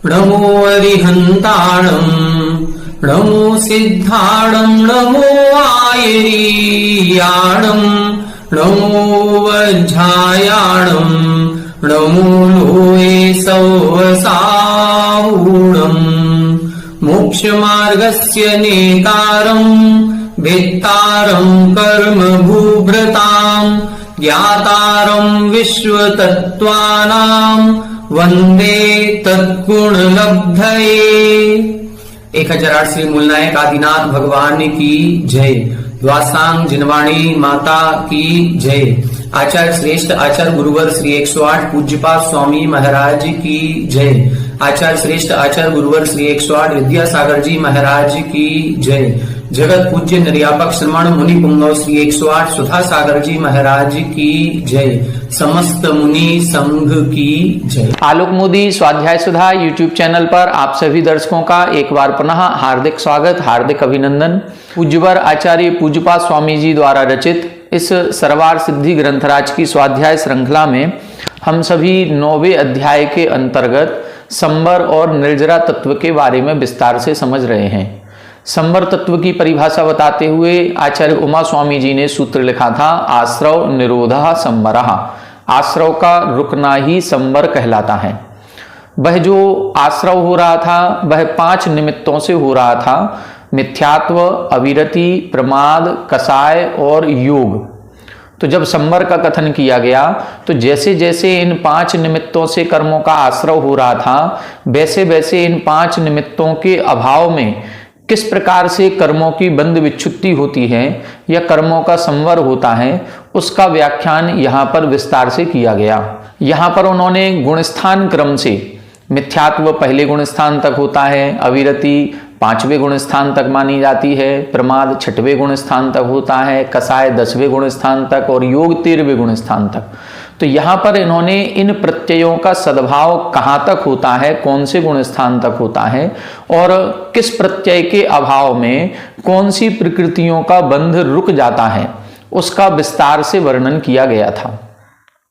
नमो अरिहन्ताणं नमो सिद्धाणं नमो आयरीयाणं नमो वज्रायाणं नमो लोये सौवसावूणं मोक्षमार्गस्य नेतारं वेत्तारं कर्मभूभृतां ज्ञातारं विश्वतत्त्वानां वंदे तत्गुणलब्धये। 1008 श्री मूलनायक आदिनाथ भगवान की जय। द्वासांग जिनवाणी माता की जय। आचार्य श्रेष्ठ आचार्य गुरुवर श्री 108 पूज्यपाद स्वामी महाराज की जय। आचार्य श्रेष्ठ आचार्य गुरुवर श्री 108 विद्यासागर जी महाराज की जय। जगत पूज्य निर्यापक श्रमण मुनि पुंगव श्री 108 सुधा सागर जी महाराज की जय। समस्त मुनि संघ की जय। आलोक मोदी स्वाध्याय सुधा यूट्यूब चैनल पर आप सभी दर्शकों का एक बार पुनः हार्दिक स्वागत, हार्दिक अभिनंदन। पूज्यवर आचार्य पूज्यपाद स्वामी जी द्वारा रचित इस सर्वार सिद्धि ग्रंथराज की स्वाध्याय श्रृंखला में हम सभी 9वें अध्याय के अंतर्गत संवर और निर्जरा तत्व के बारे में विस्तार से समझ रहे हैं। संवर तत्व की परिभाषा बताते हुए आचार्य उमा स्वामी जी ने सूत्र लिखा था, आश्रव निरोधः संवरः। आश्रव का रुकना ही संवर कहलाता है। वह जो आश्रव हो रहा था वह 5 निमित्तों से हो रहा था, मिथ्यात्व, अविरति, प्रमाद, कसाय और योग। तो जब संवर का कथन किया गया तो जैसे जैसे इन 5 निमित्तों से कर्मों का आश्रव हो रहा था वैसे वैसे इन 5 निमित्तों के अभाव में किस प्रकार से कर्मों की बंध विच्छुत्ति होती है या कर्मों का संवर होता है उसका व्याख्यान यहाँ पर विस्तार से किया गया। यहाँ पर उन्होंने गुणस्थान क्रम से मिथ्यात्व पहले गुणस्थान तक होता है, अविरति 5वें गुणस्थान तक मानी जाती है, प्रमाद 6वें गुणस्थान तक होता है, कसाय 10वें गुणस्थान तक और योग 13वें गुणस्थान तक। तो यहाँ पर इन्होंने इन प्रत्ययों का सद्भाव कहाँ तक होता है, कौन से गुणस्थान तक होता है और किस प्रत्यय के अभाव में कौन सी प्रकृतियों का बंध रुक जाता है उसका विस्तार से वर्णन किया गया था।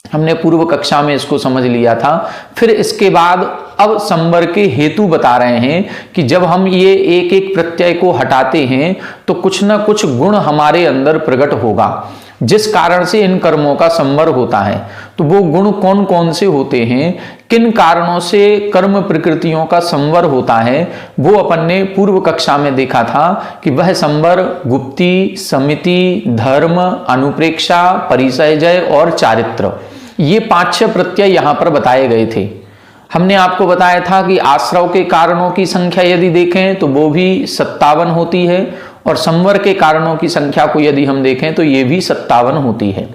हमने पूर्व कक्षा में इसको समझ लिया था। फिर इसके बाद अब संवर के हेतु बता रहे हैं कि जब हम ये एक एक प्रत्यय को हटाते हैं तो कुछ ना कुछ गुण हमारे अंदर प्रकट होगा जिस कारण से इन कर्मों का संवर होता है। तो वो गुण कौन कौन से होते हैं, किन कारणों से कर्म प्रकृतियों का संवर होता है, वो अपन ने पूर्व कक्षा में देखा था कि वह संवर गुप्ति, समिति, धर्म, अनुप्रेक्षा, परिचय और चारित्र, ये 5-6 प्रत्यय यहाँ पर बताए गए थे। हमने आपको बताया था कि आश्रव के कारणों की संख्या यदि देखें तो वो भी 57 होती है और संवर के कारणों की संख्या को यदि हम देखें तो ये भी 57 होती है।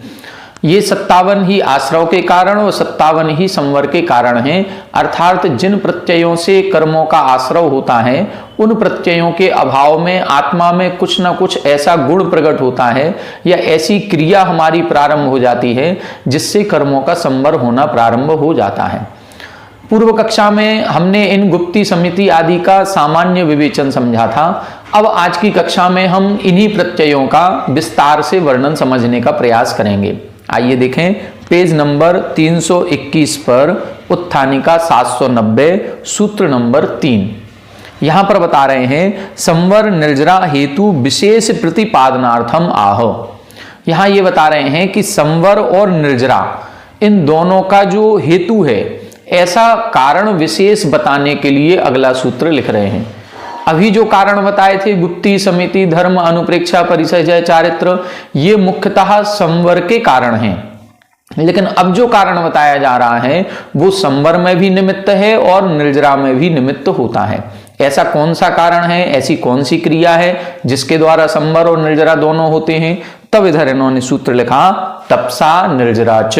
ये 57 ही आश्रव के कारण और 57 ही संवर के कारण हैं। अर्थात जिन प्रत्ययों से कर्मों का आश्रव होता है उन प्रत्ययों के अभाव में आत्मा में कुछ ना कुछ ऐसा गुण प्रकट होता है या ऐसी क्रिया हमारी प्रारंभ हो जाती है जिससे कर्मों का संवर होना प्रारंभ हो जाता है। पूर्व कक्षा में हमने इन गुप्ती, समिति आदि का सामान्य विवेचन समझा था। अब आज की कक्षा में हम इन्हीं प्रत्ययों का विस्तार से वर्णन समझने का प्रयास करेंगे। आइए देखें पेज नंबर 321 पर उत्थानिका 790 सूत्र नंबर 3। यहां पर बता रहे हैं संवर निर्जरा हेतु विशेष प्रतिपादनार्थम आह। यहां ये बता रहे हैं कि संवर और निर्जरा इन दोनों का जो हेतु है ऐसा कारण विशेष बताने के लिए अगला सूत्र लिख रहे हैं। अभी जो कारण बताए थे गुप्ती, समिति, धर्म, अनुप्रेक्षा, परिचय, चारित्र, ये मुख्यतः संवर के कारण हैं। लेकिन अब जो कारण बताया जा रहा है वो संवर में भी निमित्त है और निर्जरा में भी निमित्त होता है। ऐसा कौन सा कारण है, ऐसी कौन सी क्रिया है जिसके द्वारा संवर और निर्जरा दोनों होते हैं। तब इधर इन्होंने सूत्र लिखा तपसा निर्जरा च।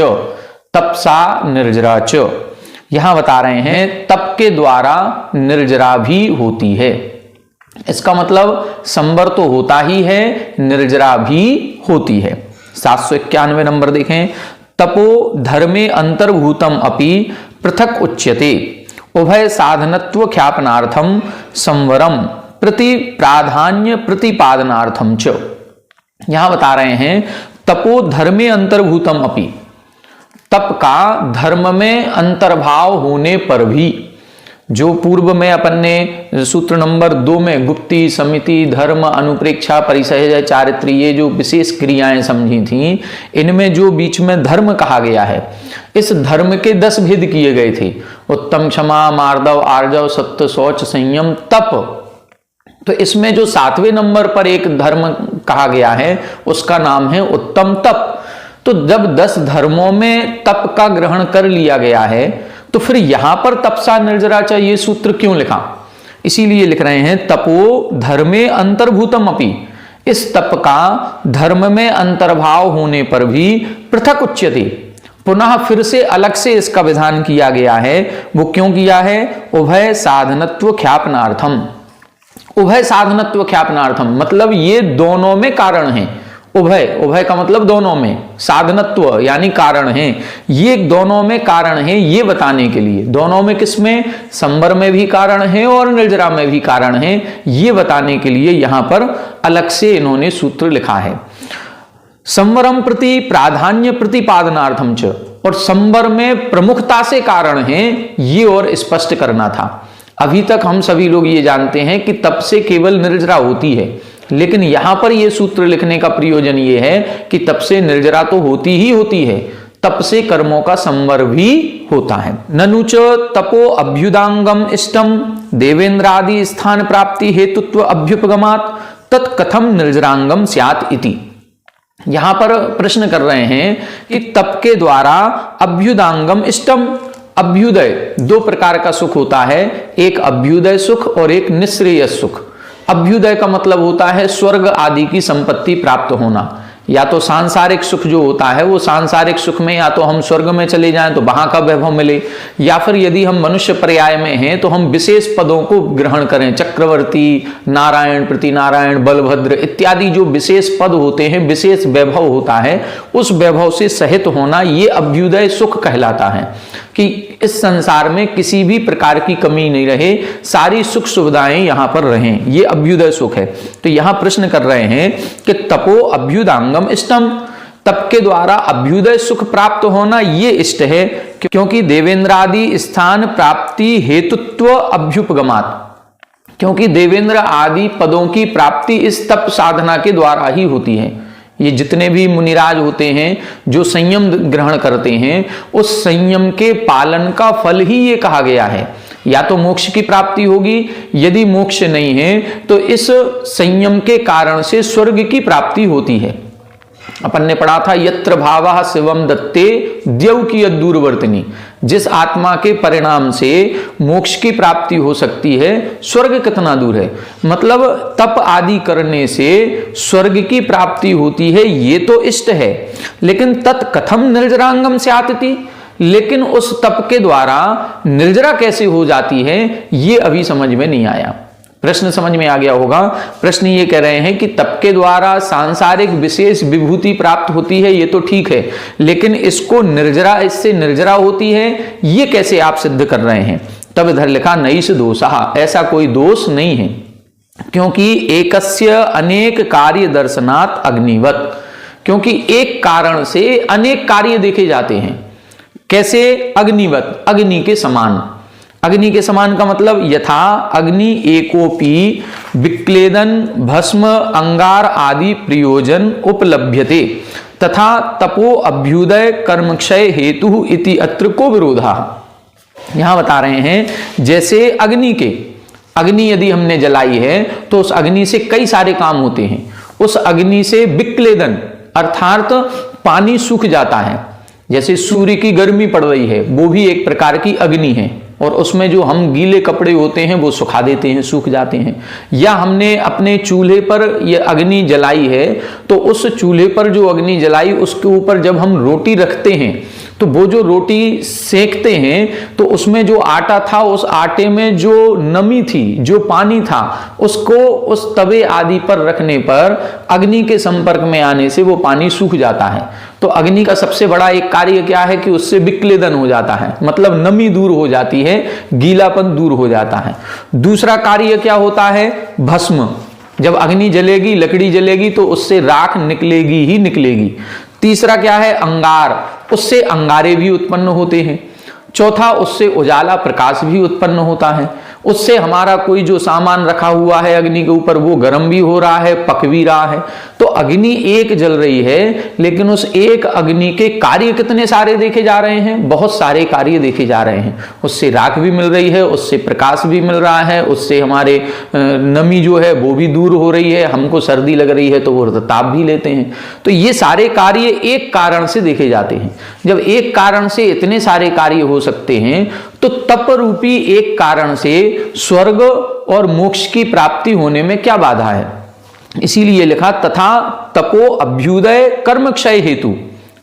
तपसा निर्जरा च यहां बता रहे हैं तप के द्वारा निर्जरा भी होती है। इसका मतलब संवर तो होता ही है, निर्जरा भी होती है। 791 नंबर देखें, तपो धर्मे अंतर्भूतम अपि पृथक उच्यते उभय साधनत्व ख्यापनार्थम संवरम प्रति प्राधान्य प्रतिपादनार्थम च। यहां बता रहे हैं तपो धर्मे अंतर्भूतम अपि, तप का धर्म में अंतर्भाव होने पर भी जो पूर्व में अपन ने सूत्र नंबर 2 में गुप्ती, समिति, धर्म, अनुप्रेक्षा, परिसहज, चारित्री, ये जो विशेष क्रियाएं समझी थी, इनमें जो बीच में धर्म कहा गया है, इस धर्म के 10 भेद किए गए थे। उत्तम, क्षमा, मार्दव, आर्जव, सत्य, शौच, संयम, तप। तो इसमें जो 7वें नंबर पर एक धर्म कहा गया है उसका नाम है उत्तम तप। तो जब 10 धर्मों में तप का ग्रहण कर लिया गया है तो फिर यहां पर तपसा निर्जरा च ये सूत्र क्यों लिखा? इसीलिए लिख रहे हैं तपो धर्मे अंतर्भूतम अपि। इस तप का धर्म में अंतर्भाव होने पर भी पृथक उच्यते, पुनः फिर से अलग से इसका विधान किया गया है। वो क्यों किया है? उभय साधनत्व ख्यापनार्थम। उभय साधनत्व ख्यापनार्थम मतलब ये दोनों में कारण है। उभय, उभय का मतलब दोनों में, साधनत्व यानी कारण है, ये दोनों में कारण है ये बताने के लिए। दोनों में किसमें? संवर में भी कारण है और निर्जरा में भी कारण है, ये बताने के लिए यहां पर अलग से इन्होंने सूत्र लिखा है। संवरम प्रति प्राधान्य प्रतिपादनार्थम च, और संवर में प्रमुखता से कारण है ये और स्पष्ट करना था। अभी तक हम सभी लोग ये जानते हैं कि तप से केवल निर्जरा होती है, लेकिन यहां पर यह सूत्र लिखने का प्रयोजन यह है कि तप से निर्जरा तो होती ही होती है, तप से कर्मों का संवर भी होता है। ननुच तपो अभ्युदांगम इष्टम देवेंद्रादि स्थान प्राप्ति हेतुत्व अभ्युपगमात तत्कथम निर्जरांगम स्यात् इति। यहां पर प्रश्न कर रहे हैं कि तप के द्वारा अभ्युदांगम इष्टम, अभ्युदय 2 प्रकार का सुख होता है, एक अभ्युदय सुख और एक निःश्रेयस सुख। अभ्युदय का मतलब होता है स्वर्ग आदि की संपत्ति प्राप्त होना। या तो सांसारिक सुख जो होता है वो सांसारिक सुख में या तो हम स्वर्ग में चले जाएं तो वहां का वैभव मिले, या फिर यदि हम मनुष्य पर्याय में हैं तो हम विशेष पदों को ग्रहण करें, चक्रवर्ती, नारायण, प्रतिनारायण, बलभद्र इत्यादि जो विशेष पद होते हैं, विशेष वैभव होता है, उस वैभव से सहित होना ये अभ्युदय सुख कहलाता है। कि इस संसार में किसी भी प्रकार की कमी नहीं रहे, सारी सुख सुविधाएं यहां पर रहें, ये अभ्युदय सुख है। तो यहां प्रश्न कर रहे हैं कि तपो अभ्युदांगम इष्टम, तप के द्वारा अभ्युदय सुख प्राप्त होना ये इष्ट है, क्योंकि देवेंद्रादि स्थान प्राप्ति हेतुत्व अभ्युपगमात, क्योंकि देवेंद्र आदि पदों की प्राप्ति इस तप साधना के द्वारा ही होती है। ये जितने भी मुनिराज होते हैं जो संयम ग्रहण करते हैं, उस संयम के पालन का फल ही ये कहा गया है। या तो मोक्ष की प्राप्ति होगी, यदि मोक्ष नहीं है तो इस संयम के कारण से स्वर्ग की प्राप्ति होती है। अपन ने पढ़ा था यत्र भावः शिवम दत्ते द्यौ की दूरवर्तिनी, जिस आत्मा के परिणाम से मोक्ष की प्राप्ति हो सकती है, स्वर्ग कितना दूर है। मतलब तप आदि करने से स्वर्ग की प्राप्ति होती है, ये तो इष्ट है, लेकिन तत्कथम निर्जरांगम स्यात्, लेकिन उस तप के द्वारा निर्जरा कैसे हो जाती है ये अभी समझ में नहीं आया। प्रश्न समझ में आ गया होगा। प्रश्न ये कह रहे हैं कि तप के द्वारा सांसारिक विशेष विभूति प्राप्त होती है, ये तो ठीक है, लेकिन इसको निर्जरा, इससे निर्जरा होती है ये कैसे आप सिद्ध कर रहे हैं? तब इधर लिखा नैष दोषः, ऐसा कोई दोष नहीं है, क्योंकि एकस्य अनेक कार्य दर्शनात् अग्निवत, क्योंकि एक कारण से अनेक कार्य देखे जाते हैं। कैसे? अग्निवत, अग्नि के समान। अग्नि के समान का मतलब यथा अग्नि एकोपी विक्लेदन भस्म अंगार आदि प्रयोजन उपलभ्यते तथा तपो अभ्युदय कर्मक्षय हेतु इति अत्र को विरोधा। यहां बता रहे हैं जैसे अग्नि यदि हमने जलाई है तो उस अग्नि से कई सारे काम होते हैं। उस अग्नि से विक्लेदन अर्थात पानी सूख जाता है, जैसे सूर्य की गर्मी पड़ रही है, वो भी एक प्रकार की अग्नि है, और उसमें जो हम गीले कपड़े होते हैं वो सुखा देते हैं, सूख जाते हैं। या हमने अपने चूल्हे पर ये अग्नि जलाई है तो उस चूल्हे पर जो अग्नि जलाई उसके ऊपर जब हम रोटी रखते हैं तो वो जो रोटी सेकते हैं तो उसमें जो आटा था, उस आटे में जो नमी थी, जो पानी था, उसको उस तवे आदि पर रखने पर अग्नि के संपर्क में आने से वो पानी सूख जाता है। तो अग्नि का सबसे बड़ा एक कार्य क्या है कि उससे विक्लेदन हो जाता है, मतलब नमी दूर हो जाती है, गीलापन दूर हो जाता है। दूसरा कार्य क्या होता है? भस्म। जब अग्नि जलेगी, लकड़ी जलेगी तो उससे राख निकलेगी ही निकलेगी। तीसरा क्या है? अंगार, उससे अंगारे भी उत्पन्न होते हैं। चौथा, उससे उजाला प्रकाश भी उत्पन्न होता है, उससे हमारा कोई जो सामान रखा हुआ है अग्नि के ऊपर वो गर्म भी हो रहा है, पक भी रहा है। तो अग्नि एक जल रही है, लेकिन उस एक अग्नि के कार्य कितने सारे देखे जा रहे हैं, बहुत सारे कार्य देखे जा रहे हैं। उससे राख भी मिल रही है, उससे प्रकाश भी मिल रहा है, उससे हमारे नमी जो है वो भी दूर हो रही है, हमको सर्दी लग रही है तो वो ताप भी लेते हैं। तो ये सारे कार्य एक कारण से देखे जाते हैं। जब एक कारण से इतने सारे कार्य हो सकते हैं तो तप रूपी एक कारण से स्वर्ग और मोक्ष की प्राप्ति होने में क्या बाधा है। इसीलिए लिखा तथा तपो अभ्युदय कर्म क्षय हेतु,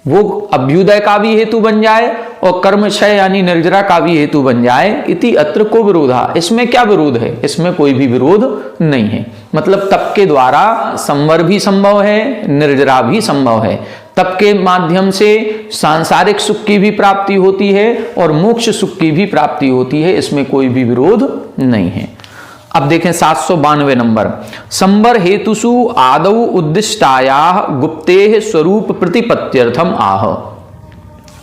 वो अभ्युदय का भी हेतु बन जाए और कर्म क्षय यानी निर्जरा का भी हेतु बन जाए। इति अत्र को विरोधा, इसमें क्या विरोध है, इसमें कोई भी विरोध नहीं है। मतलब तप के द्वारा संवर भी संभव है, निर्जरा भी संभव है। तप के माध्यम से सांसारिक सुख की भी प्राप्ति होती है और मोक्ष सुख की भी प्राप्ति होती है, इसमें कोई भी विरोध नहीं है। अब देखें 792 नंबर, संवर हेतुषु आदौ उद्दिष्टायाः गुप्तेः स्वरूप प्रतिपत्त्यर्थम आह।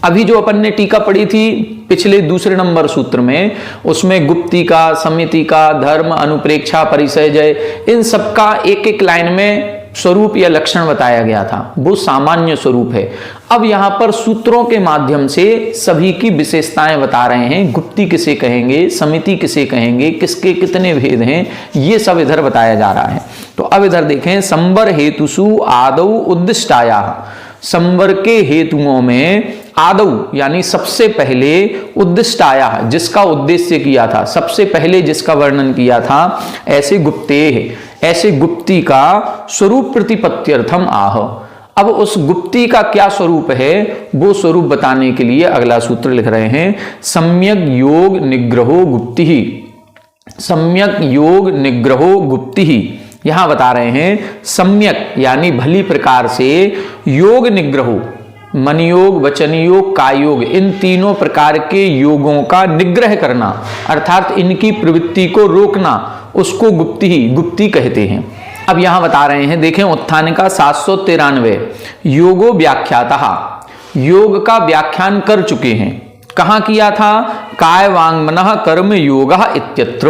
अभी जो अपन ने टीका पढ़ी थी पिछले दूसरे नंबर सूत्र में, उसमें गुप्तिका, समितिका, धर्म, अनुप्रेक्षा, परिसयजय, इन सबका एक एक लाइन में स्वरूप या लक्षण बताया गया था, वो सामान्य स्वरूप है। अब यहां पर सूत्रों के माध्यम से सभी की विशेषताएं बता रहे हैं। गुप्ती किसे कहेंगे, समिति किसे कहेंगे, किसके कितने भेद हैं, ये सब इधर बताया जा रहा है। तो अब इधर देखें, संवर हेतुषु आदौ उद्दिष्टाया, संवर के हेतुओं में आदौ यानी सबसे पहले, उद्दिष्टाया जिसका उद्देश्य किया था, सबसे पहले जिसका वर्णन किया था, ऐसे गुप्तेः, ऐसे गुप्ती का स्वरूप प्रतिपत्त्यर्थम आह। अब उस गुप्ती का क्या स्वरूप है वो स्वरूप बताने के लिए अगला सूत्र लिख रहे हैं, सम्यक योग निग्रहो गुप्ति ही। सम्यक योग निग्रहो गुप्ति ही, यहां बता रहे हैं सम्यक यानी भली प्रकार से, योग निग्रहो मन योग, वचन योग, काय योग, इन तीनों प्रकार के योगों का निग्रह करना अर्थात इनकी प्रवृत्ति को रोकना, उसको गुप्ति ही, गुप्ती कहते हैं। अब यहां बता रहे हैं, देखें उत्थान का 793, योगो व्याख्यातः, योग का व्याख्यान कर चुके हैं। कहां किया था, काय वांग मनः कर्म योगः इत्यत्र,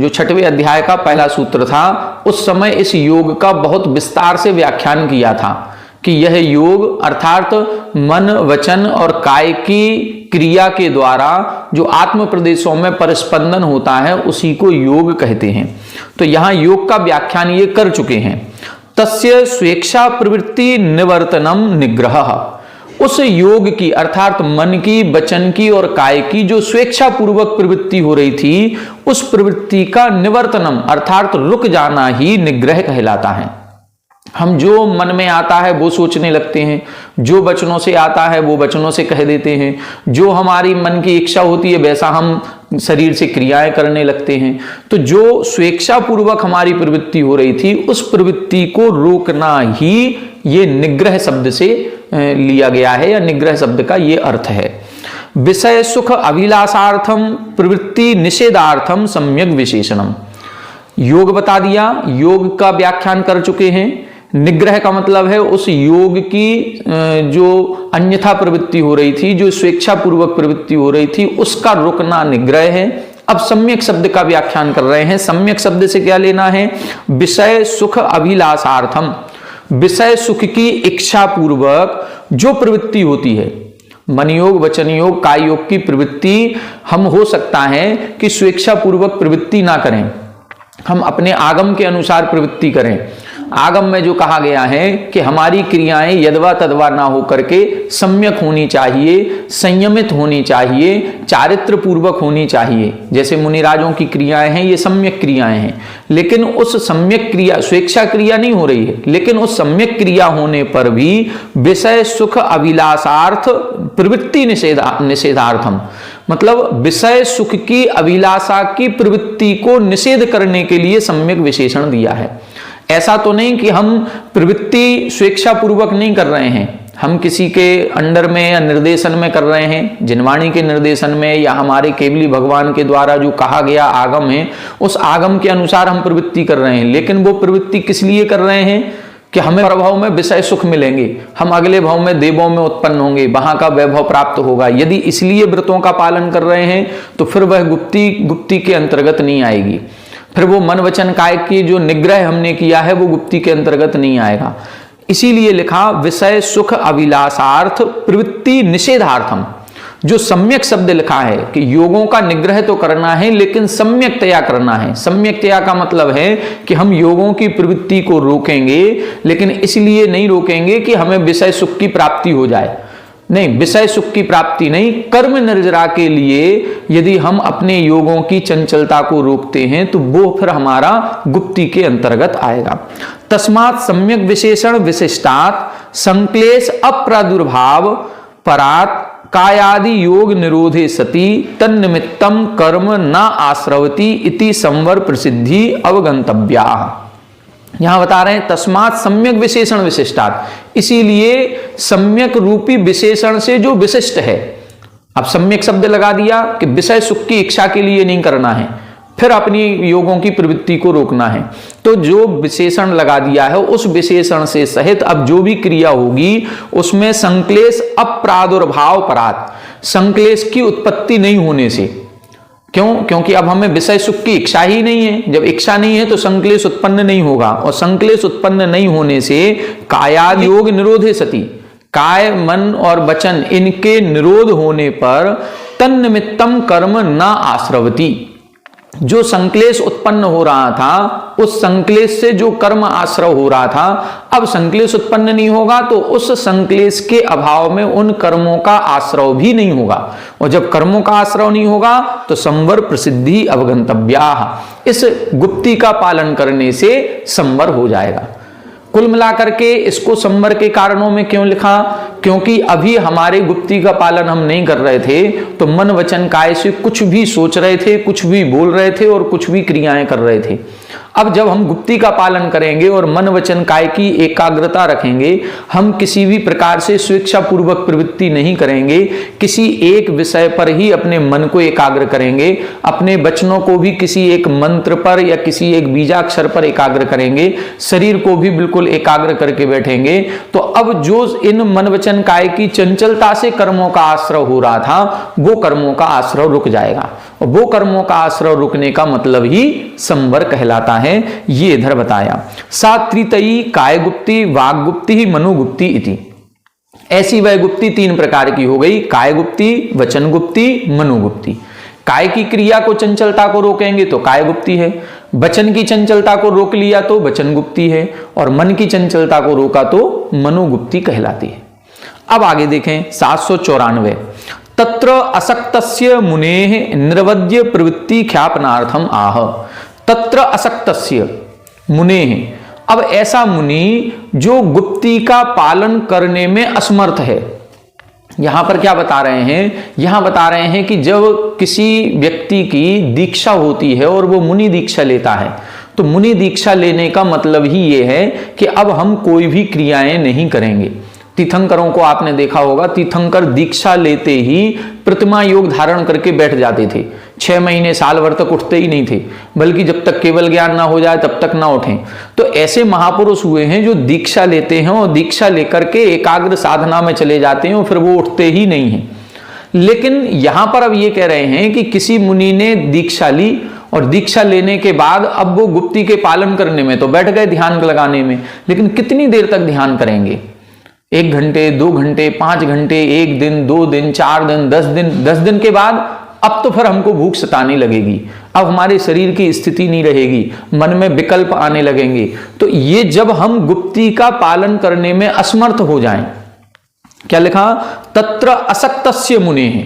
जो 6वें अध्याय का पहला सूत्र था, उस समय इस योग का बहुत विस्तार से व्याख्यान किया था कि यह योग अर्थात मन, वचन और काय की क्रिया के द्वारा जो आत्म प्रदेशों में परिस्पंदन होता है उसी को योग कहते हैं। तो यहां योग का व्याख्यान ये कर चुके हैं। तस्य स्वेच्छा प्रवृत्ति निवर्तनम निग्रह, उस योग की अर्थात मन की, वचन की और काय की जो स्वेच्छा पूर्वक प्रवृत्ति हो रही थी, उस प्रवृत्ति का निवर्तनम अर्थात रुक जाना ही निग्रह कहलाता है। हम जो मन में आता है वो सोचने लगते हैं, जो वचनों से आता है वो वचनों से कह देते हैं, जो हमारी मन की इच्छा होती है वैसा हम शरीर से क्रियाएं करने लगते हैं। तो जो स्वेच्छा पूर्वक हमारी प्रवृत्ति हो रही थी उस प्रवृत्ति को रोकना ही ये निग्रह शब्द से लिया गया है, या निग्रह शब्द का ये अर्थ है। विषय सुख अभिलाषार्थम प्रवृत्ति निषेधार्थम सम्यक विशेषणम, योग बता दिया, योग का व्याख्यान कर चुके हैं। निग्रह का मतलब है उस योग की जो अन्यथा प्रवृत्ति हो रही थी, जो स्वेच्छा पूर्वक प्रवृत्ति हो रही थी, उसका रुकना निग्रह है। अब सम्यक शब्द का व्याख्यान कर रहे हैं। सम्यक शब्द से क्या लेना है, विषय सुख अभिलाषार्थम, विषय सुख की इच्छा पूर्वक जो प्रवृत्ति होती है, मन योग, वचन योग, काय योग की प्रवृत्ति हम हो सकता है कि स्वेच्छा पूर्वक प्रवृत्ति ना करें, हम अपने आगम के अनुसार प्रवृत्ति करें। आगम में जो कहा गया है कि हमारी क्रियाएं यदवा तदवा ना हो करके सम्यक होनी चाहिए, संयमित होनी चाहिए, चारित्र पूर्वक होनी चाहिए। जैसे मुनिराजों की क्रियाएं हैं ये सम्यक क्रियाएं हैं, लेकिन उस सम्यक क्रिया स्वेच्छा क्रिया नहीं हो रही है, लेकिन उस सम्यक क्रिया होने पर भी विषय सुख अभिलाषार्थ प्रवृत्ति निषेधार्थम, मतलब विषय सुख की अभिलाषा की प्रवृत्ति को निषेध करने के लिए सम्यक विशेषण दिया है। ऐसा तो नहीं कि हम प्रवृत्ति स्वेच्छा पूर्वक नहीं कर रहे हैं, हम किसी के अंडर में या निर्देशन में कर रहे हैं, जिनवाणी के निर्देशन में या हमारे केवली भगवान के द्वारा जो कहा गया आगम है उस आगम के अनुसार हम प्रवृत्ति कर रहे हैं। लेकिन वो प्रवृत्ति किस लिए कर रहे हैं, कि हमें प्रभाव में विषय सुख मिलेंगे, हम अगले भाव में देवों में उत्पन्न होंगे, वहां का वैभव प्राप्त होगा। यदि इसलिए व्रतों का पालन कर रहे हैं तो फिर वह गुप्ती के अंतर्गत नहीं आएगी। फिर वो मन वचन काय की जो निग्रह हमने किया है वो गुप्ती के अंतर्गत नहीं आएगा। इसीलिए लिखा विषय सुख अभिलाषार्थ प्रवृत्ति निषेधार्थम। जो सम्यक शब्द लिखा है कि योगों का निग्रह तो करना है लेकिन सम्यकतया करना है। सम्यकतया का मतलब है कि हम योगों की प्रवृत्ति को रोकेंगे, लेकिन इसलिए नहीं रोकेंगे कि हमें विषय सुख की प्राप्ति हो जाए। नहीं, विषय सुख की प्राप्ति नहीं, कर्म निर्जरा के लिए यदि हम अपने योगों की चंचलता को रोकते हैं तो वो फिर हमारा गुप्ती के अंतर्गत आएगा। तस्मात् सम्यक विशेषण विशिष्टात् संक्लेश अप्रादुर्भाव परात् कायादि योग निरोधे सति तन्निमित्तम कर्म न आश्रवती इति संवर प्रसिद्धि अवगंतव्या। यहां बता रहे हैं तस्मात् सम्यक विशेषण विशिष्टात्, इसीलिए सम्यक रूपी विशेषण से जो विशिष्ट है। अब सम्यक शब्द लगा दिया कि विषय सुख की इच्छा के लिए नहीं करना है, फिर अपनी योगों की प्रवृत्ति को रोकना है। तो जो विशेषण लगा दिया है उस विशेषण से सहित अब जो भी क्रिया होगी उसमें संक्लेश अप्रादुर्भाव परात, संक्लेश की उत्पत्ति नहीं होने से। क्यों? क्योंकि अब हमें विषय सुख की इच्छा ही नहीं है। जब इच्छा नहीं है तो संक्लेश उत्पन्न नहीं होगा, और संक्लेश उत्पन्न नहीं होने से कायादि योग निरोधे सति, काय मन और वचन इनके निरोध होने पर तन्निमित्तम कर्म न आश्रवती। जो संक्लेश उत्पन्न हो रहा था उस संक्लेश से जो कर्म आश्रव हो रहा था, अब संक्लेश उत्पन्न नहीं होगा तो उस संक्लेश के अभाव में उन कर्मों का आश्रव भी नहीं होगा, और जब कर्मों का आश्रव नहीं होगा तो संवर प्रसिद्धि अवगंतव्या। इस गुप्ती का पालन करने से संवर हो जाएगा। कुल मिलाकर के इसको संवर के कारणों में क्यों लिखा? क्योंकि अभी हमारे गुप्ती का पालन हम नहीं कर रहे थे तो मन वचन काय से कुछ भी सोच रहे थे, कुछ भी बोल रहे थे और कुछ भी क्रियाएं कर रहे थे। अब जब हम गुप्ती का पालन करेंगे और मन वचन काय की एकाग्रता रखेंगे, हम किसी भी प्रकार से स्वेच्छा पूर्वक प्रवृत्ति नहीं करेंगे, किसी एक विषय पर ही अपने मन को एकाग्र करेंगे, अपने वचनों को भी किसी एक मंत्र पर या किसी एक बीजाक्षर पर एकाग्र करेंगे, शरीर को भी बिल्कुल एकाग्र करके बैठेंगे, तो अब जो इन मन वचन काय की चंचलता से कर्मों का आश्रय हो रहा था वो कर्मों का आश्रय रुक जाएगा, और वो कर्मों का आश्रय रुकने का मतलब ही संवर कहलाता है। ये इधर बताया। सात्रितयी काय गुप्ती वाग गुप्ती मनोगुप्ती इति। ऐसी वह गुप्ती तीन प्रकार की हो गई, काय गुप्ती, वचन गुप्ती, मनोगुप्ती। काय की क्रिया को चंचलता को रोकेंगे तो काय गुप्ती है, वचन की चंचलता को रोक लिया तो वचन गुप्ती है, और मन की चंचलता को रोका तो मनोगुप्ती कहलाती है। अब आगे देखें 794। तत्र असक्तस्य मुनेः निर्वद्य प्रवृत्ति ख्यापनार्थम आह। तत्र असक्तस्य मुनेः, अब ऐसा मुनि जो गुप्ती का पालन करने में असमर्थ है। यहां पर क्या बता रहे हैं? यहां बता रहे हैं कि जब किसी व्यक्ति की दीक्षा होती है और वो मुनि दीक्षा लेता है, तो मुनि दीक्षा लेने का मतलब ही ये है कि अब हम कोई भी क्रियाएं नहीं करेंगे। तीर्थंकरों को आपने देखा होगा, तीर्थंकर दीक्षा लेते ही प्रतिमा योग धारण करके बैठ जाते थे। 6 महीने साल भर तक उठते ही नहीं थे, बल्कि जब तक केवल ज्ञान ना हो जाए तब तक ना उठें। तो ऐसे महापुरुष हुए हैं जो दीक्षा लेते हैं और दीक्षा लेकर के एकाग्र साधना में चले जाते हैं और फिर वो उठते ही नहीं हैं। लेकिन यहां पर अब ये कह रहे हैं कि किसी मुनि ने दीक्षा ली और दीक्षा लेने के बाद अब वो गुप्ती के पालन करने में तो बैठ गए ध्यान लगाने में, लेकिन कितनी देर तक ध्यान करेंगे? 1 घंटे, 2 घंटे, 5 घंटे, 1 दिन, 2 दिन, 4 दिन, 10 दिन। 10 दिन के बाद अब तो फिर हमको भूख सताने लगेगी, अब हमारे शरीर की स्थिति नहीं रहेगी, मन में विकल्प आने लगेंगे। तो ये जब हम गुप्ती का पालन करने में असमर्थ हो जाएं, क्या लिखा? तत्र असक्तस्य मुनेः।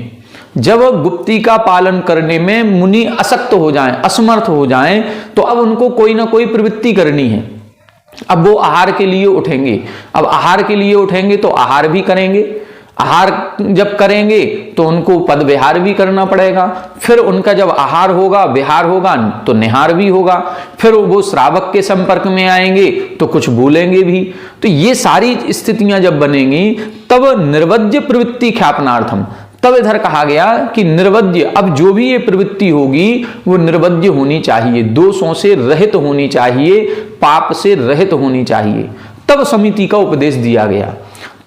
जब गुप्ती का पालन करने में मुनि असक्त हो जाएं, असमर्थ हो जाएं, तो अब उनको कोई ना कोई प्रवृत्ति करनी है। अब वो आहार के लिए उठेंगे, अब आहार के लिए उठेंगे तो आहार भी करेंगे, आहार जब करेंगे तो उनको पद विहार भी करना पड़ेगा, फिर उनका जब आहार होगा विहार होगा तो निहार भी होगा, फिर वो श्रावक के संपर्क में आएंगे तो कुछ बोलेंगे भी। तो ये सारी स्थितियां जब बनेंगी तब निर्वज्य प्रवृत्ति ख्यापनार्थम, तब इधर कहा गया कि निर्वज्य, अब जो भी ये प्रवृत्ति होगी वो निर्वज्य होनी चाहिए, दोषों से रहित होनी चाहिए, पाप से रहित होनी चाहिए। तब समिति का उपदेश दिया गया।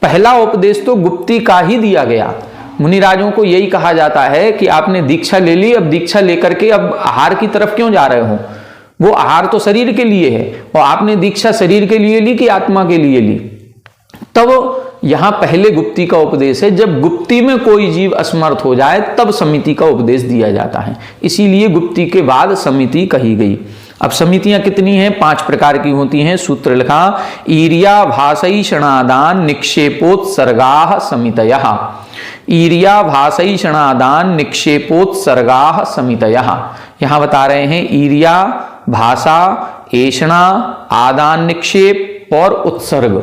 पहला उपदेश तो गुप्ती का ही दिया गया। मुनिराजों को यही कहा जाता है कि आपने दीक्षा ले ली, अब दीक्षा लेकर के अब आहार की तरफ क्यों जा रहे हो? वो आहार तो शरीर के लिए है, और आपने दीक्षा शरीर के लिए ली कि आत्मा के लिए ली? तब यहां पहले गुप्ती का उपदेश है। जब गुप्ती में कोई जीव असमर्थ हो जाए तब समिति का उपदेश दिया जाता है, इसीलिए गुप्ती के बाद समिति कही गई। अब समितियां कितनी हैं? 5 प्रकार की होती हैं। सूत्र लिखा, ईर्या भाषैषणादान निक्षेपोत्सर्गाः समितयः। ईर्या भाषैषणादान निक्षेपोत्सर्गाः समितयः। यहां बता रहे हैं ईर्या, भाषा, ऐषणा, आदान निक्षेप और उत्सर्ग,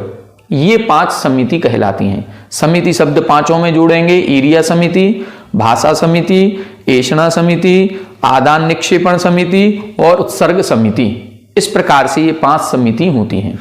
ये 5 समिति कहलाती हैं। समिति शब्द 5 में जोड़ेंगे, ईर्या समिति, भाषा समिति, ऐषणा समिति, आदान निक्षेपण समिति और उत्सर्ग समिति। इस प्रकार से ये 5 समिति होती हैं।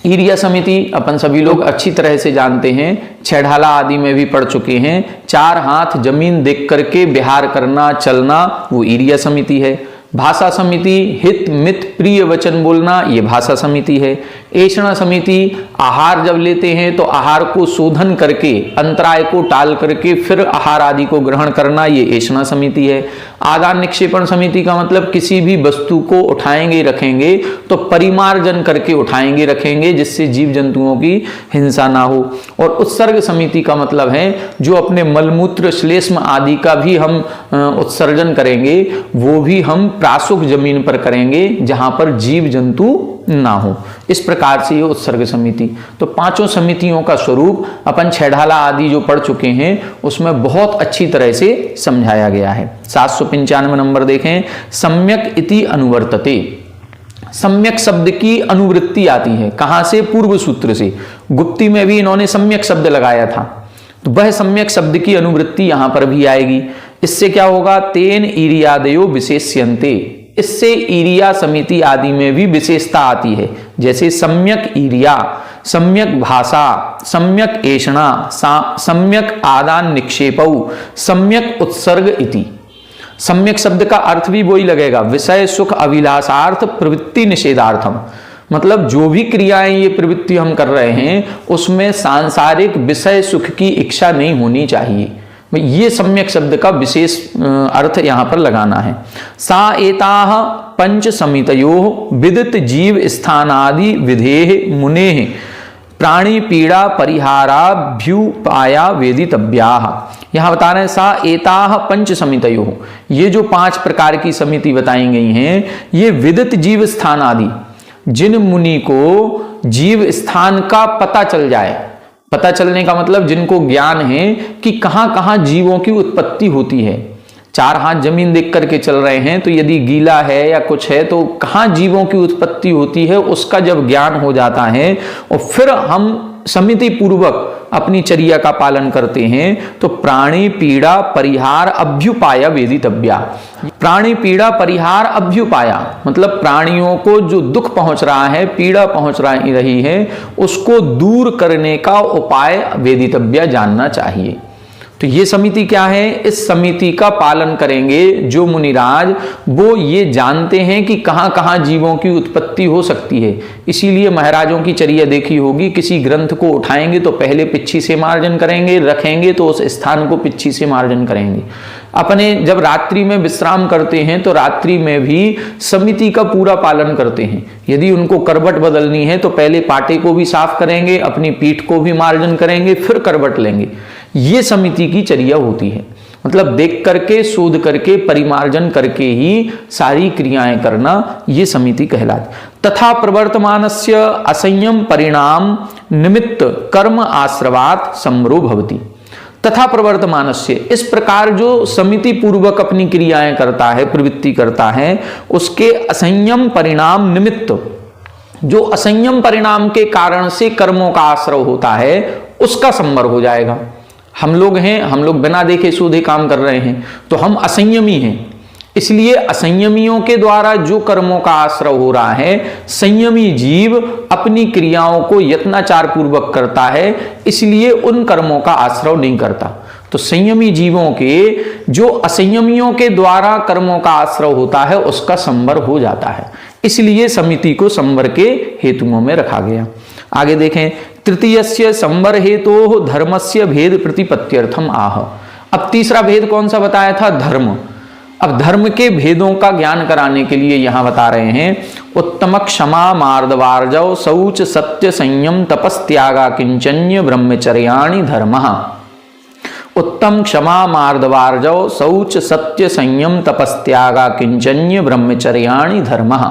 ईर्या समिति अपन सभी लोग अच्छी तरह से जानते हैं, छेढ़ाला आदि में भी पढ़ चुके हैं। 4 हाथ जमीन देख करके विहार करना, चलना, वो ईर्या समिति है। भाषा समिति, हित मित प्रिय वचन बोलना, ये भाषा समिति है। ऐषणा समिति, आहार जब लेते हैं तो आहार को शोधन करके, अंतराय को टाल करके फिर आहार आदि को ग्रहण करना, ये ऐषणा समिति है। आदान निक्षेपण समिति का मतलब किसी भी वस्तु को उठाएंगे रखेंगे तो परिमार्जन करके उठाएंगे रखेंगे, जिससे जीव जंतुओं की हिंसा ना हो। और उत्सर्ग समिति का मतलब है जो अपने मलमूत्र श्लेष्म आदि का भी हम उत्सर्जन करेंगे, वो भी हम प्रासुक जमीन पर करेंगे जहां पर जीव जंतु ना हो। इस प्रकार से ये उत्सर्ग समिति। तो 5 समितियों का स्वरूप अपन छेढ़ाला आदि जो पढ़ चुके हैं उसमें बहुत अच्छी तरह से समझाया गया है। 795 नंबर देखें, सम्यक इति अनुवर्तते। सम्यक शब्द की अनुवृत्ति आती है कहां से? पूर्व सूत्र से। गुप्ती में भी इन्होंने सम्यक शब्द लगाया था, तो वह सम्यक शब्द की अनुवृत्ति यहां पर भी आएगी। इससे क्या होगा? तेन ईर्यादयो विशेष्यन्ते। इससे ईर्या समिति आदि में भी विशेषता आती है, जैसे सम्यक ईर्या, सम्यक भाषा, सम्यक ऐषणा, सम्यक आदान निक्षेपौ, सम्यक उत्सर्ग इति। सम्यक शब्द का अर्थ भी वही लगेगा, विषय सुख अभिलाषार्थ प्रवृत्ति निषेधार्थम। मतलब जो भी क्रियाएं ये प्रवृत्ति हम कर रहे हैं उसमें सांसारिक विषय सुख की इच्छा नहीं होनी चाहिए। ये सम्यक शब्द का विशेष अर्थ यहां पर लगाना है। सा एताः पंच समितयोः विदित जीव स्थानादि विधेः मुनेः प्राणी पीड़ा परिहाराभ्युपाया वेदितव्याः। यहां बता रहे हैं सा एताः पंच समितयोः, ये जो 5 प्रकार की समिति बताई गई हैं ये विदित जीव स्थान आदि, जिन मुनि को जीव स्थान का पता चल जाए। पता चलने का मतलब जिनको ज्ञान है कि कहां कहां जीवों की उत्पत्ति होती है। 4 हाथ जमीन देख करके चल रहे हैं तो यदि गीला है या कुछ है तो कहां जीवों की उत्पत्ति होती है उसका जब ज्ञान हो जाता है और फिर हम समिति पूर्वक अपनी चर्या का पालन करते हैं तो प्राणी पीड़ा परिहार अभ्युपाया वेदितव्या। प्राणी पीड़ा परिहार अभ्युपाया मतलब प्राणियों को जो दुख पहुंच रहा है, पीड़ा पहुंच रही है, उसको दूर करने का उपाय वेदितव्या जानना चाहिए। तो ये समिति क्या है? इस समिति का पालन करेंगे जो मुनिराज, वो ये जानते हैं कि कहां कहां जीवों की उत्पत्ति हो सकती है। इसीलिए महाराजों की चर्या देखी होगी, किसी ग्रंथ को उठाएंगे तो पहले पिच्छी से मार्जन करेंगे, रखेंगे तो उस स्थान को पिच्छी से मार्जन करेंगे। अपने जब रात्रि में विश्राम करते हैं तो रात्रि में भी समिति का पूरा पालन करते हैं। यदि उनको करवट बदलनी है तो पहले पाटे को भी साफ करेंगे, अपनी पीठ को भी मार्जन करेंगे, फिर करवट लेंगे। ये समिति की चर्या होती है। मतलब देख करके, शोध करके, परिमार्जन करके ही सारी क्रियाएं करना, ये समिति कहलाती। तथा प्रवर्तमानस्य असंयम परिणाम निमित्त कर्म आश्रवात सम्रो भवति। तथा प्रवर्तमानस्य, इस प्रकार जो समिति पूर्वक अपनी क्रियाएं करता है, प्रवृत्ति करता है, उसके असंयम परिणाम निमित्त, जो असंयम परिणाम के कारण से कर्मों का आश्रव होता है, उसका संवर हो जाएगा। हम लोग हैं, हम लोग बिना देखे सूधे काम कर रहे हैं तो हम असंयमी हैं। इसलिए असंयमियों के द्वारा जो कर्मों का आश्रव हो रहा है, संयमी जीव अपनी क्रियाओं को यत्नाचार पूर्वक करता है, इसलिए उन कर्मों का आश्रव नहीं करता। तो संयमी जीवों के जो असंयमियों के द्वारा कर्मों का आश्रव होता है उसका संवर हो जाता है। इसलिए समिति को संवर के हेतुओं में रखा गया। आगे देखें, तृतीयस्य संवर हेतु धर्मस्य भेद प्रतिपत्त्यर्थम आह। अब तीसरा भेद कौन सा बताया था? धर्म। अब धर्म के भेदों का ज्ञान कराने के लिए यहां बता रहे हैं, उत्तम क्षमा मार्दवार्जव शौच सत्य संयम तपस्त्यागा किंचन्य ब्रह्मचर्याणि धर्मः। उत्तम क्षमा मार्दवार्जव शौच सत्य संयम तपस्त्यागा किंचन्य ब्रह्मचर्याणि धर्मः।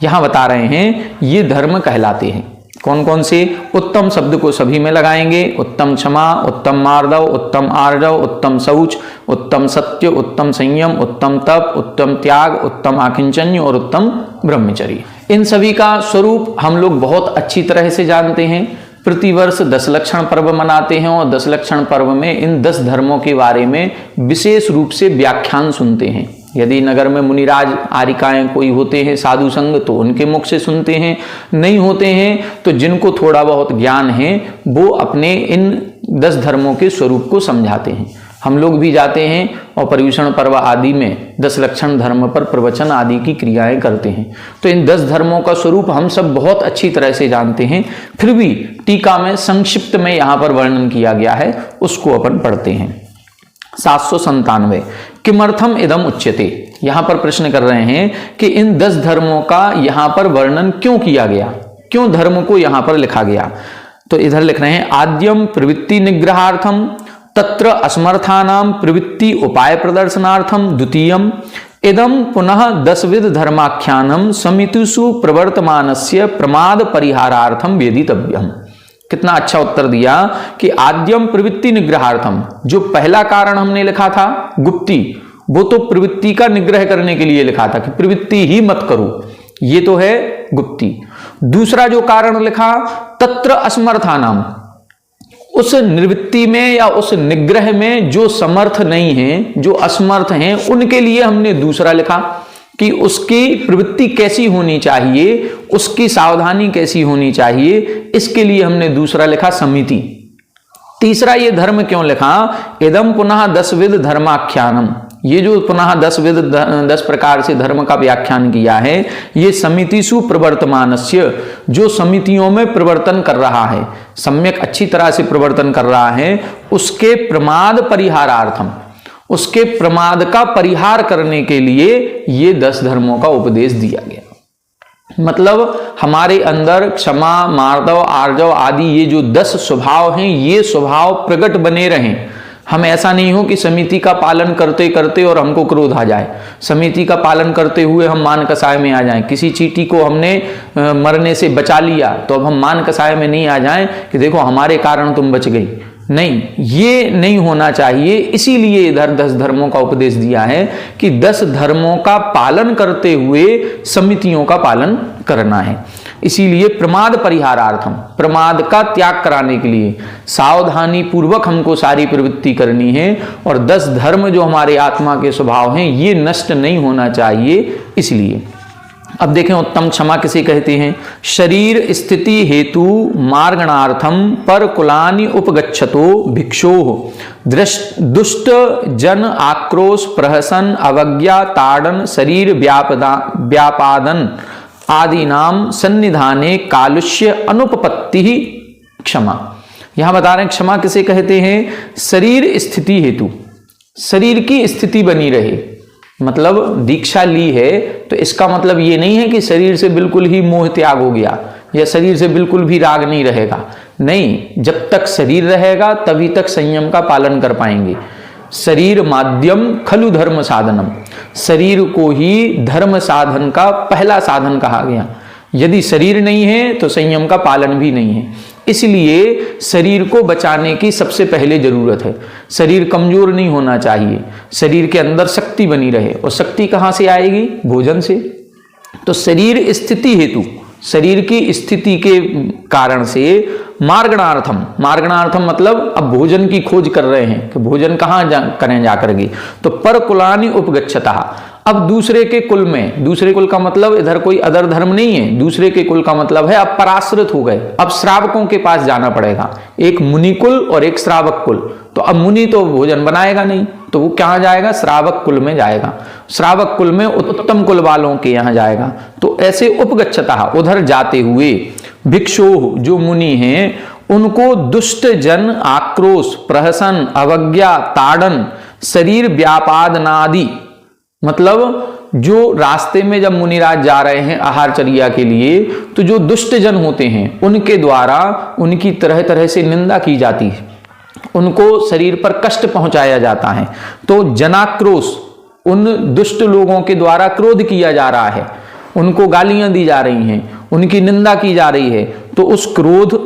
यहां बता रहे हैं ये धर्म कहलाते हैं। कौन कौन से? उत्तम शब्द को सभी में लगाएंगे, उत्तम क्षमा, उत्तम मार्दव, उत्तम आर्जव, उत्तम शौच, उत्तम सत्य, उत्तम संयम, उत्तम तप, उत्तम त्याग, उत्तम आकिंचन्य और उत्तम ब्रह्मचर्य। इन सभी का स्वरूप हम लोग बहुत अच्छी तरह से जानते हैं। प्रतिवर्ष 10 लक्षण पर्व मनाते हैं और 10 लक्षण पर्व में इन 10 धर्मों के बारे में विशेष रूप से व्याख्यान सुनते हैं। यदि नगर में मुनिराज आरिकाएं कोई होते हैं साधु संग तो उनके मुख से सुनते हैं, नहीं होते हैं तो जिनको थोड़ा बहुत ज्ञान है वो अपने इन 10 धर्मों के स्वरूप को समझाते हैं। हम लोग भी जाते हैं और पर्युषण पर्व आदि में 10 लक्षण धर्म पर प्रवचन आदि की क्रियाएं करते हैं। तो इन 10 धर्मों का स्वरूप हम सब बहुत अच्छी तरह से जानते हैं, फिर भी टीका में संक्षिप्त में यहाँ पर वर्णन किया गया है, उसको अपन पढ़ते हैं। 797 किमर्थम इदम उच्यते। यहां पर प्रश्न कर रहे हैं कि इन 10 धर्मों का यहां पर वर्णन क्यों किया गया, क्यों धर्म को यहां पर लिखा गया। तो इधर लिख रहे हैं, आद्यम प्रवृत्ति निग्रहार्थम तत्र असमर्थानाम प्रवृत्ति उपाय प्रदर्शनार्थम द्वितीयम इदम पुनः 10 विध धर्माख्यानम समितिषु प्रवर्तमानस्य प्रमाद परिहारार्थम वेदितव्यम। कितना अच्छा उत्तर दिया कि आद्यम प्रवृत्ति निग्रहार्थम, जो पहला कारण हमने लिखा था गुप्ति, वो तो प्रवृत्ति का निग्रह करने के लिए लिखा था कि प्रवृत्ति ही मत करो, ये तो है गुप्ति। दूसरा जो कारण लिखा तत्र असमर्थानाम, उस निवृत्ति में या उस निग्रह में जो समर्थ नहीं है, जो असमर्थ हैं, उनके लिए हमने दूसरा लिखा कि उसकी प्रवृत्ति कैसी होनी चाहिए, उसकी सावधानी कैसी होनी चाहिए, इसके लिए हमने दूसरा लिखा समिति। तीसरा ये धर्म क्यों लिखा, इदम पुनः 10 विध धर्माख्यानम, ये जो पुनः 10 प्रकार से धर्म का व्याख्यान किया है, ये समितिषु प्रवर्तमानस्य, जो समितियों में प्रवर्तन कर रहा है, सम्यक अच्छी तरह से प्रवर्तन कर रहा है, उसके प्रमाद परिहारार्थम, उसके प्रमाद का परिहार करने के लिए ये 10 धर्मों का उपदेश दिया गया। मतलब हमारे अंदर क्षमा, मार्दव, आर्जव आदि ये जो 10 स्वभाव हैं, ये स्वभाव प्रकट बने रहें। हम ऐसा नहीं हो कि समिति का पालन करते करते और हमको क्रोध आ जाए, समिति का पालन करते हुए हम मान कसाय में आ जाएं। किसी चींटी को हमने मरने से बचा लिया तो अब हम मान कसाय में नहीं आ जाएं कि देखो हमारे कारण तुम बच गई। नहीं, ये नहीं होना चाहिए। इसीलिए इधर 10 धर्मों का उपदेश दिया है कि 10 धर्मों का पालन करते हुए समितियों का पालन करना है। इसीलिए प्रमाद परिहारार्थम, प्रमाद का त्याग कराने के लिए सावधानी पूर्वक हमको सारी प्रवृत्ति करनी है, और 10 धर्म जो हमारे आत्मा के स्वभाव हैं ये नष्ट नहीं होना चाहिए। इसलिए अब देखें, उत्तम क्षमा किसे कहते हैं, शरीर स्थिति हेतु मार्गणार्थम पर कुलानि उपगच्छतो भिक्षो दुष्ट जन आक्रोश प्रहसन अवज्ञा ताड़न शरीर व्यापादन आदि नाम सन्निधाने कालुष्य अनुपपत्ति ही क्षमा। यहां बता रहे हैं क्षमा किसे कहते हैं, शरीर स्थिति हेतु, शरीर की स्थिति बनी रहे। मतलब दीक्षा ली है तो इसका मतलब ये नहीं है कि शरीर से बिल्कुल ही मोह त्याग हो गया या शरीर से बिल्कुल भी राग नहीं रहेगा। नहीं, जब तक शरीर रहेगा तभी तक संयम का पालन कर पाएंगे। शरीर माध्यम खलु धर्म साधनम, शरीर को ही धर्म साधन का पहला साधन कहा गया। यदि शरीर नहीं है तो संयम का पालन भी नहीं है। इसलिए शरीर को बचाने की सबसे पहले जरूरत है। शरीर कमजोर नहीं होना चाहिए, शरीर के अंदर शक्ति बनी रहे। और शक्ति कहाँ से आएगी, भोजन से। तो शरीर स्थिति हेतु, शरीर की स्थिति के कारण से मार्गणार्थम, मार्गणार्थम मतलब अब भोजन की खोज कर रहे हैं कि भोजन कहाँ करें जाकर के, तो पर कुलानि उपगच्छता, अब दूसरे के कुल में, दूसरे कुल का मतलब इधर कोई अदर धर्म नहीं है, दूसरे के कुल का मतलब है अब पराश्रित हो गए, अब श्रावकों के पास जाना पड़ेगा। एक मुनि कुल और एक श्रावक कुल। तो अब मुनि तो भोजन बनाएगा नहीं, तो वो कहाँ जाएगा, श्रावक कुल में जाएगा। श्रावक कुल में उत्तम कुल वालों के यहाँ जाएगा। तो ऐसे उपगच्छता, उधर जाते हुए भिक्षु जो मुनि हैं उनको दुष्ट जन आक्रोश, प्रहसन, अवज्ञा, ताड़न, शरीर व्यापादनादि, मतलब जो रास्ते में जब मुनिराज जा रहे हैं आहारचर्या के लिए, तो जो दुष्ट जन होते हैं उनके द्वारा उनकी तरह तरह से निंदा की जाती है, उनको शरीर पर कष्ट पहुंचाया जाता है। तो जनाक्रोश, उन दुष्ट लोगों के द्वारा क्रोध किया जा रहा है, उनको गालियां दी जा रही हैं, उनकी निंदा की जा रही है। तो उस क्रोध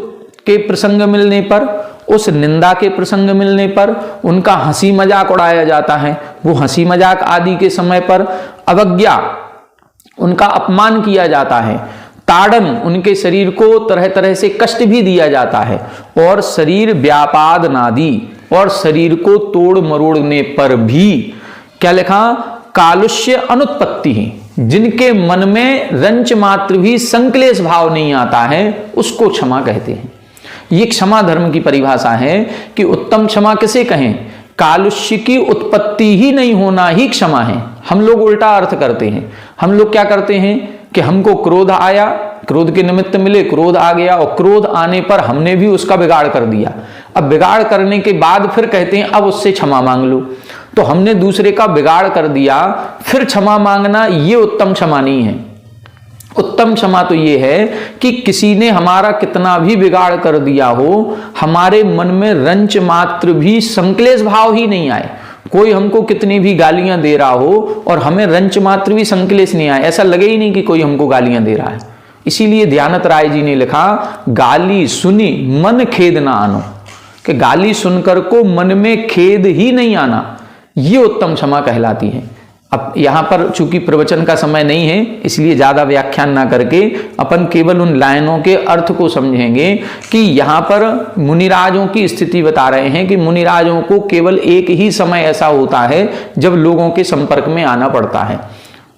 के प्रसंग मिलने पर, उस निंदा के प्रसंग मिलने पर उनका हंसी मजाक उड़ाया जाता है। वो हंसी मजाक आदि के समय पर अवज्ञा, उनका अपमान किया जाता है। ताड़न, उनके शरीर को तरह तरह से कष्ट भी दिया जाता है। और शरीर व्यापाद नादि, और शरीर को तोड़ मरोड़ने पर भी क्या लिखा, कालुष्य अनुत्पत्ति है, जिनके मन में रंच मात्र भी संक्लेश भाव नहीं आता है, उसको क्षमा कहते हैं। ये क्षमा धर्म की परिभाषा है कि उत्तम क्षमा किसे कहें, कालुष्य की उत्पत्ति ही नहीं होना ही क्षमा है। हम लोग उल्टा अर्थ करते हैं। हम लोग क्या करते हैं कि हमको क्रोध आया, क्रोध के निमित्त मिले, क्रोध आ गया, और क्रोध आने पर हमने भी उसका बिगाड़ कर दिया। अब बिगाड़ करने के बाद फिर कहते हैं अब उससे क्षमा मांग लो। तो हमने दूसरे का बिगाड़ कर दिया, फिर क्षमा मांगना, ये उत्तम क्षमा नहीं है। उत्तम क्षमा तो ये है कि किसी ने हमारा कितना भी बिगाड़ कर दिया हो, हमारे मन में रंच मात्र भी संक्लेश भाव ही नहीं आए। कोई हमको कितनी भी गालियां दे रहा हो और हमें रंच मात्र भी संक्लेश नहीं आए, ऐसा लगे ही नहीं कि कोई हमको गालियां दे रहा है। इसीलिए ध्यानत राय जी ने लिखा, गाली सुनी मन खेद ना आनो, कि गाली सुनकर को मन में खेद ही नहीं आना, ये उत्तम क्षमा कहलाती है। अब यहाँ पर चूंकि प्रवचन का समय नहीं है, इसलिए ज़्यादा व्याख्यान ना करके अपन केवल उन लाइनों के अर्थ को समझेंगे कि यहाँ पर मुनिराजों की स्थिति बता रहे हैं कि मुनिराजों को केवल एक ही समय ऐसा होता है जब लोगों के संपर्क में आना पड़ता है।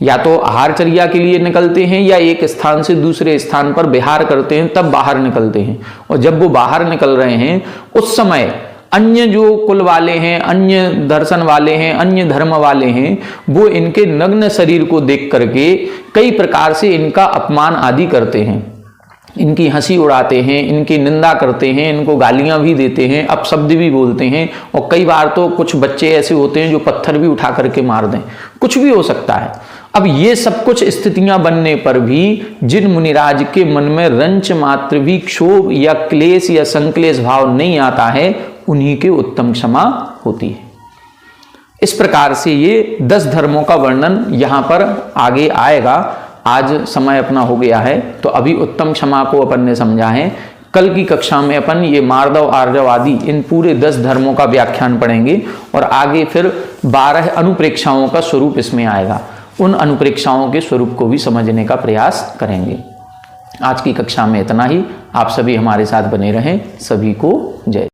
या तो आहारचर्या के लिए निकलते हैं, या एक स्थान से दूसरे स्थान पर विहार करते हैं, तब बाहर निकलते हैं। और जब वो बाहर निकल रहे हैं उस समय अन्य जो कुल वाले हैं, अन्य दर्शन वाले हैं, अन्य धर्म वाले हैं, वो इनके नग्न शरीर को देख करके कई प्रकार से इनका अपमान आदि करते हैं, इनकी हंसी उड़ाते हैं, इनकी निंदा करते हैं, इनको गालियां भी देते हैं, अपशब्द भी बोलते हैं। और कई बार तो कुछ बच्चे ऐसे होते हैं जो पत्थर भी उठा करके मार दें, कुछ भी हो सकता है। अब ये सब कुछ स्थितियां बनने पर भी जिन मुनिराज के मन में रंच मात्र भी क्षोभ या क्लेश या संक्लेश भाव नहीं आता है, उन्हीं के उत्तम क्षमा होती है। इस प्रकार से ये 10 धर्मों का वर्णन यहाँ पर आगे आएगा। आज समय अपना हो गया है, तो अभी उत्तम क्षमा को अपन ने समझा है। कल की कक्षा में अपन ये मार्दव, आर्जव आदि इन पूरे 10 धर्मों का व्याख्यान पढ़ेंगे, और आगे फिर 12 अनुप्रेक्षाओं का स्वरूप इसमें आएगा। उन अनुप्रेक्षाओं के स्वरूप को भी समझने का प्रयास करेंगे। आज की कक्षा में इतना ही। आप सभी हमारे साथ बने रहें। सभी को जय।